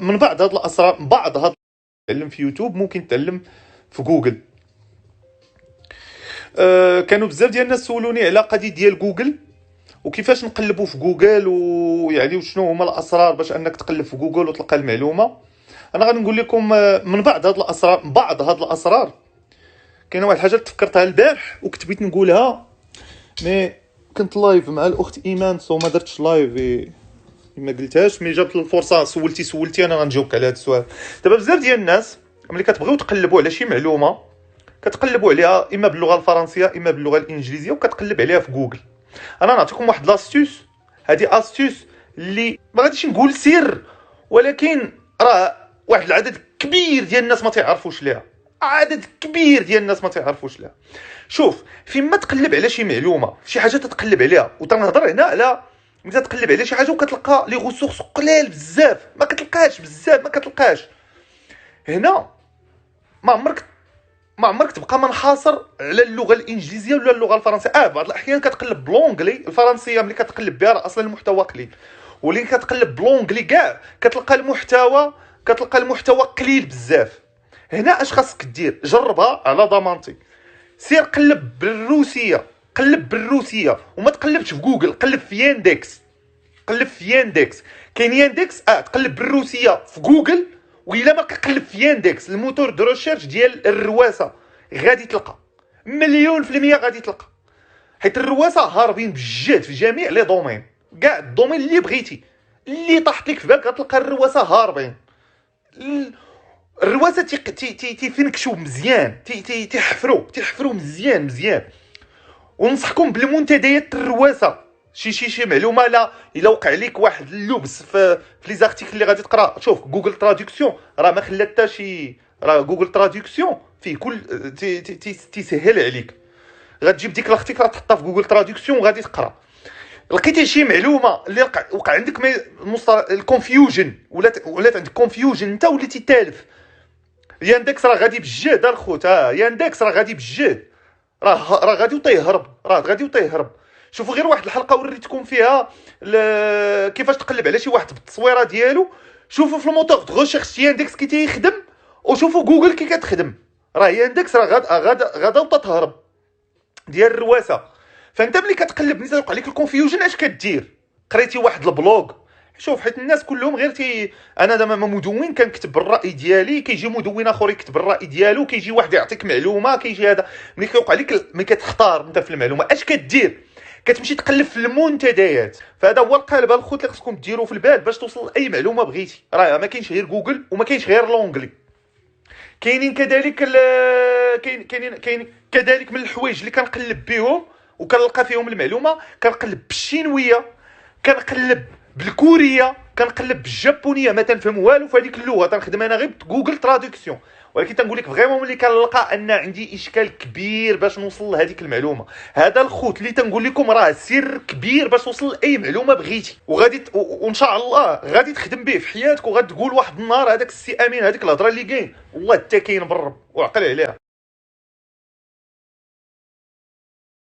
من بعض هاد الاسرار، بعض هاد تعلم في يوتيوب ممكن تعلم في جوجل. كانوا بزاف ديال الناس سولوني على قضيه ديال جوجل وكيفاش نقلبوا في جوجل، ويعني وشنو هما الاسرار باش انك تقلب في جوجل وتلقى المعلومه. انا غادي نقول لكم من بعض هاد الاسرار. كاينه واحد الحاجه تفكرتها البارح وكنت بغيت نقولها، مي كنت لايف مع الاخت ايمان سو ما درتش لايف ما قلتهاش. مي جات الفرصه سولتي انا غنجاوبك على هذا السؤال. دابا بزاف ديال الناس ملي كتبغيو تقلبوا على شي معلومه كتقلبوا عليها اما باللغه الفرنسيه اما باللغه الانجليزيه وكتقلب عليها في جوجل. انا نعطيكم واحد لاستيوس، هذه استيوس اللي ما غاديش نقول سر، ولكن راه واحد العدد كبير ديال الناس ما تعرفوش ليها. عدد كبير ديال الناس ما تعرفوش ليها. شوف، فيما تقلب على شي معلومه، شي حاجه تتقلب عليها، وتنهضر هنا على ملي تقلب على شي حاجه وكتلقى لي غوسورس قلال بزاف، ما كتلقاش هنا. ما عمرك تبقى منحاصر على اللغه الانجليزيه ولا اللغه الفرنسيه. بعض الاحيان كتقلب بلونجلي. الفرنسيه ملي كتقلب بها راه اصلا المحتوى قليل، ولي كتقلب بلونجلي كاع كتلقى المحتوى قليل بزاف. هنا اش خاصك دير؟ جربها على ضمانتي. سير قلب بالروسيه وما تقلبش في جوجل، قلب في ياندكس. كاين ياندكس تقلب بالروسيه في جوجل، وإلا ما كقلب في ياندكس الموتور دو ريشيرش ديال الرواسه غادي تلقى 100% غادي تلقى. حيت الرواسه هاربين بجد في جميع لي دومين، كاع الدومين اللي بغيتي اللي طاحت لك في بالك غتلقى الرواسه هاربين. الرواسه تيفنكشوا مزيان، تيحفروا مزيان. وننصحكم بالمنتديات الرواسه. شي معلومه الا وقع لك واحد اللبس في لي زارتيكل اللي غادي تقرا. شوف جوجل تراديكسيون راه ما خلات حتى شي، راه جوجل تراديكسيون فيه كل تيسهل عليك. غتجيب ديك الارتيكل تحطها في جوجل تراديكسيون وغادي تقرا. لقيتي شي معلومه اللي وقع عندك الكونفيوجن، ولات عندك كونفيوجن، انت وليتي تالف. ياندكس راه غادي بجد الخوت. ياندكس راه غادي بجد، راه غادي وطيهرب. شوفوا غير واحد الحلقه وريتكم فيها كيفاش تقلب على شي واحد بالتصويره ديالو. شوفوا في الموتور دو ريشيرش ياندكس كي تيخدم، وشوفوا جوجل كي كتخدم. راه ياندكس راه غادا وتهرب ديال الرواسه. فانت ملي كتقلب ملي توقع لك الكونفيوجن اش كدير؟ قريتي واحد البلوغ. شوف، حيت الناس كلهم غير انا دابا مدون كنكتب بالراي ديالي، كيجي مدون اخر يكتب الراي ديالو، كيجي واحد يعطيك معلومه، كيجي هذا. ملي كيوقع لك ملي كتختار انت في المعلومه اش كدير؟ كتمشي تقلب في المنتديات. فهذا هو القالب الخوت اللي خصكم ديروا في البال باش توصل لاي معلومه بغيتي. راه ما كاينش غير جوجل وما كاينش غير لونجلي. كاينين كذلك من الحوايج اللي كنقلب بهم وكنلقى فيهم المعلومه. كنقلب بالشينويه، كنقلب بالكوريه، كنقلب بالجابونيه. ما تنفهم والو في هذيك اللغه، تنخدم انا غير جوجل تراديكسيون. ولكن تنقول لك فريمون ملي كنلقى ان عندي اشكال كبير باش نوصل لهذيك المعلومه، هذا الخوت اللي تنقول لكم راه سر كبير باش توصل لاي معلومه بغيتي. وغادي وان شاء الله غادي تخدم به في حياتك، وغادي تقول واحد النهار هذاك السي امين هذيك الهضره اللي كاين والله حتى كاين بالرب وعقل عليها.